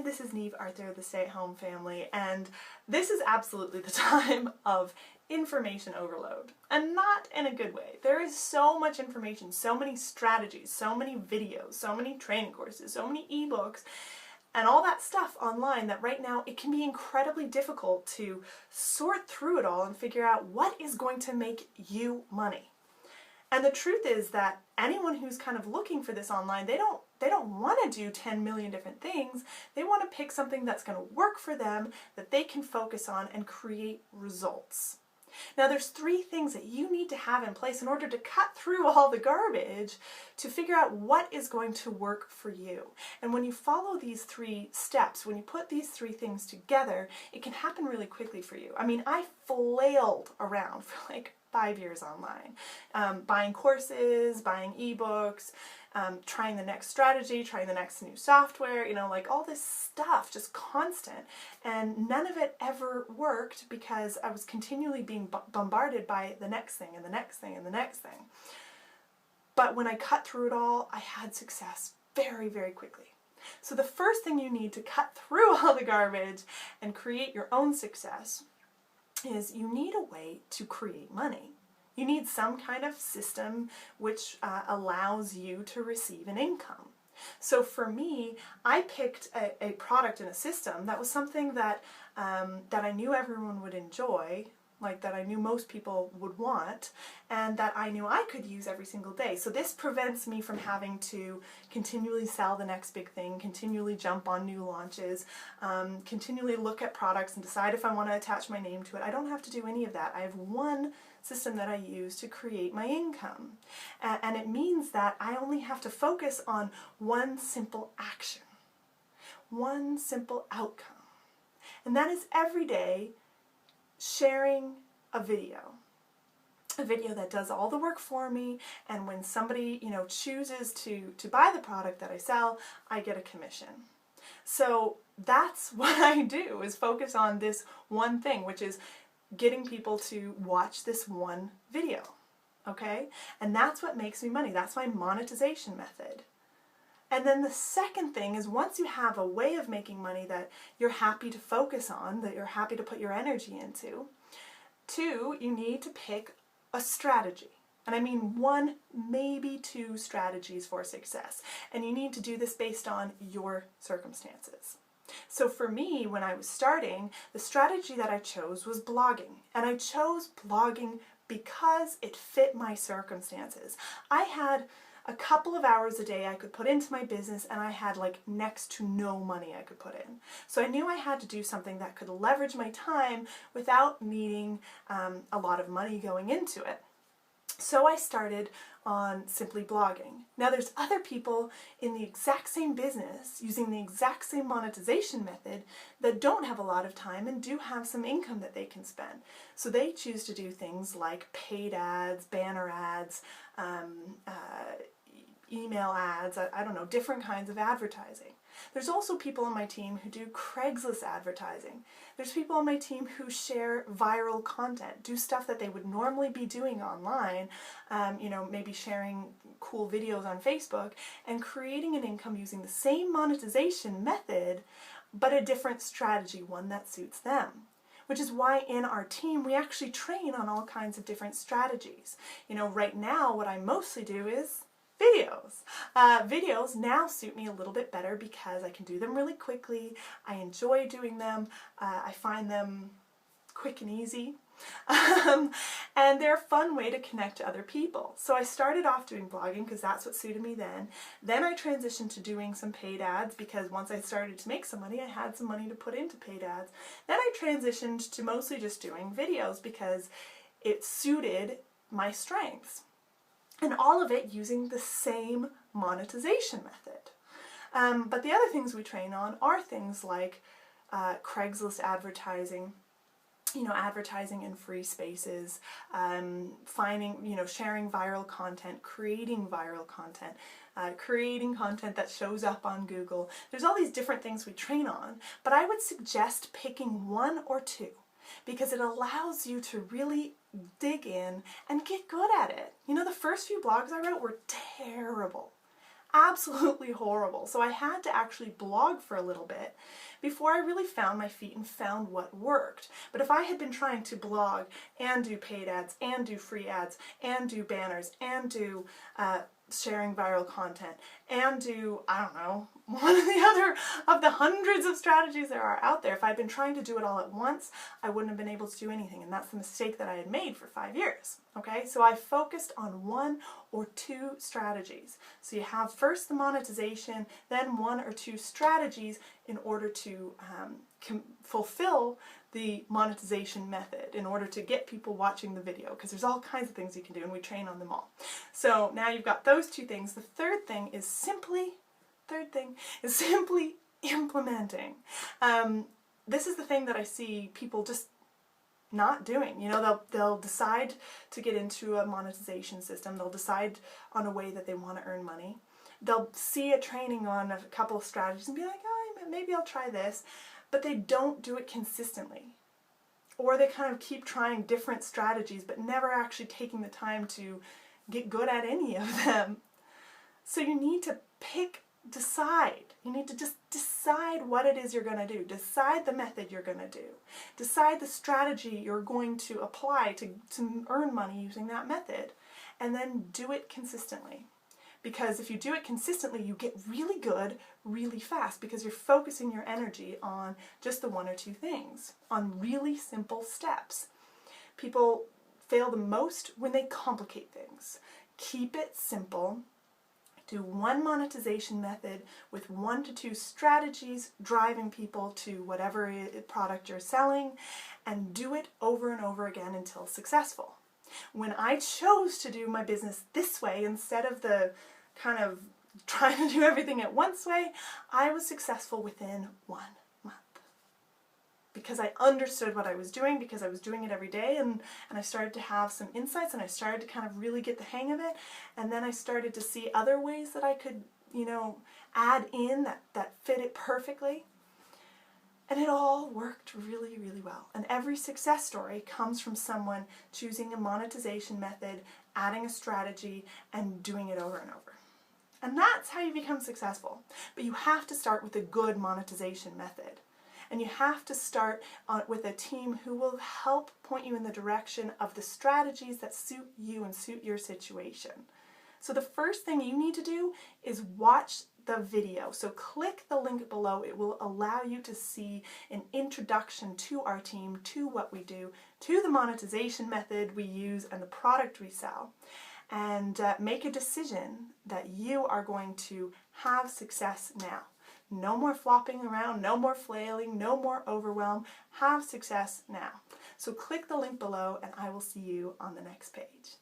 Hi, this is Neve Arthur, the stay-at-home family, and this is absolutely the time of information overload, and not in a good way. There is so much information, so many strategies, so many videos, so many training courses, so many ebooks, and all that stuff online that right now it can be incredibly difficult to sort through it all and figure out what is going to make you money. And the truth is that anyone who's kind of looking for this online, they don't want to do 10 million different things. They want to pick something that's going to work for them, that they can focus on and create results. Now there's 3 things that you need to have in place in order to cut through all the garbage to figure out what is going to work for you. And when you follow these 3 steps, when you put these 3 things together, it can happen really quickly for you. I mean, I flailed around for like 5 years online, buying courses, buying ebooks, trying the next strategy, trying the next new software, you know, like all this stuff, just constant. And none of it ever worked because I was continually being bombarded by the next thing and the next thing and the next thing. But when I cut through it all, I had success very, very quickly. So the first thing you need to cut through all the garbage and create your own success is you need a way to create money. You need some kind of system which allows you to receive an income. So for me, I picked a product and a system that was something that I knew everyone would enjoy, like that I knew most people would want, and that I knew I could use every single day. So this prevents me from having to continually sell the next big thing, continually jump on new launches, continually look at products and decide if I want to attach my name to it. I don't have to do any of that. I have one system that I use to create my income. And it means that I only have to focus on one simple action, one simple outcome. And that is every day sharing a video that does all the work for me, and when somebody, you know, chooses to buy the product that I sell, I get a commission. So that's what I do, is focus on this one thing, which is getting people to watch this one video, okay? And that's what makes me money. That's my monetization method. And then the second thing is, once you have a way of making money that you're happy to focus on, that you're happy to put your energy into, 2, you need to pick a strategy. And I mean 1, maybe 2 strategies for success. And you need to do this based on your circumstances. So for me, when I was starting, the strategy that I chose was blogging. And I chose blogging because it fit my circumstances. I had a couple of hours a day I could put into my business, and I had like next to no money I could put in. So I knew I had to do something that could leverage my time without needing a lot of money going into it. So I started on simply blogging. Now there's other people in the exact same business using the exact same monetization method that don't have a lot of time and do have some income that they can spend. So they choose to do things like paid ads, banner ads, email ads, I don't know, different kinds of advertising. There's also people on my team who do Craigslist advertising. There's people on my team who share viral content, do stuff that they would normally be doing online, you know, maybe sharing cool videos on Facebook and creating an income using the same monetization method, but a different strategy, one that suits them. Which is why in our team we actually train on all kinds of different strategies. You know, right now what I mostly do is videos. Videos now suit me a little bit better because I can do them really quickly. I enjoy doing them. I find them quick and easy. And they're a fun way to connect to other people. So I started off doing blogging because that's what suited me then. Then I transitioned to doing some paid ads because once I started to make some money, I had some money to put into paid ads. Then I transitioned to mostly just doing videos because it suited my strengths. And all of it using the same monetization method. But the other things we train on are things like Craigslist advertising, you know, advertising in free spaces, finding, you know, sharing viral content, creating viral content, creating content that shows up on Google. There's all these different things we train on, but I would suggest picking 1 or 2 because it allows you to really dig in and get good at it. You know, the first few blogs I wrote were terrible. absolutely horrible. So I had to actually blog for a little bit before I really found my feet and found what worked. But if I had been trying to blog and do paid ads and do free ads and do banners and do sharing viral content and do, I don't know, one or the other of the hundreds of strategies there are out there, if I'd been trying to do it all at once, I wouldn't have been able to do anything. And that's the mistake that I had made for 5 years. Okay, so I focused on 1 or 2 strategies. So you have first the monetization, then 1 or 2 strategies in order to fulfill the monetization method, in order to get people watching the video, because there's all kinds of things you can do and we train on them all. So now you've got those 2 things. The third thing is simply implementing. This is the thing that I see people just not doing. You know, they'll decide to get into a monetization system. They'll decide on a way that they want to earn money. They'll see a training on a couple of strategies and be like, oh, maybe I'll try this. But they don't do it consistently. Or they kind of keep trying different strategies but never actually taking the time to get good at any of them. So you need to decide. You need to just decide what it is you're going to do. Decide the method you're going to do. Decide the strategy you're going to apply to earn money using that method. And then do it consistently. Because if you do it consistently, you get really good really fast, because you're focusing your energy on just the 1 or 2 things, on really simple steps. People fail the most when they complicate things. Keep it simple. Do 1 monetization method with 1 to 2 strategies driving people to whatever product you're selling, and do it over and over again until successful. When I chose to do my business this way instead of the kind of trying to do everything at once way, I was successful within 1 month. Because I understood what I was doing, because I was doing it every day, and I started to have some insights, and I started to kind of really get the hang of it, and then I started to see other ways that I could, you know, add in that fit it perfectly. And it all worked really, really well. And every success story comes from someone choosing a monetization method, adding a strategy, and doing it over and over. And that's how you become successful. But you have to start with a good monetization method. And you have to start with a team who will help point you in the direction of the strategies that suit you and suit your situation. So the first thing you need to do is watch the video. So click the link below. It will allow you to see an introduction to our team, to what we do, to the monetization method we use and the product we sell. And make a decision that you are going to have success now. No more flopping around, no more flailing, no more overwhelm. Have success now. So click the link below and I will see you on the next page.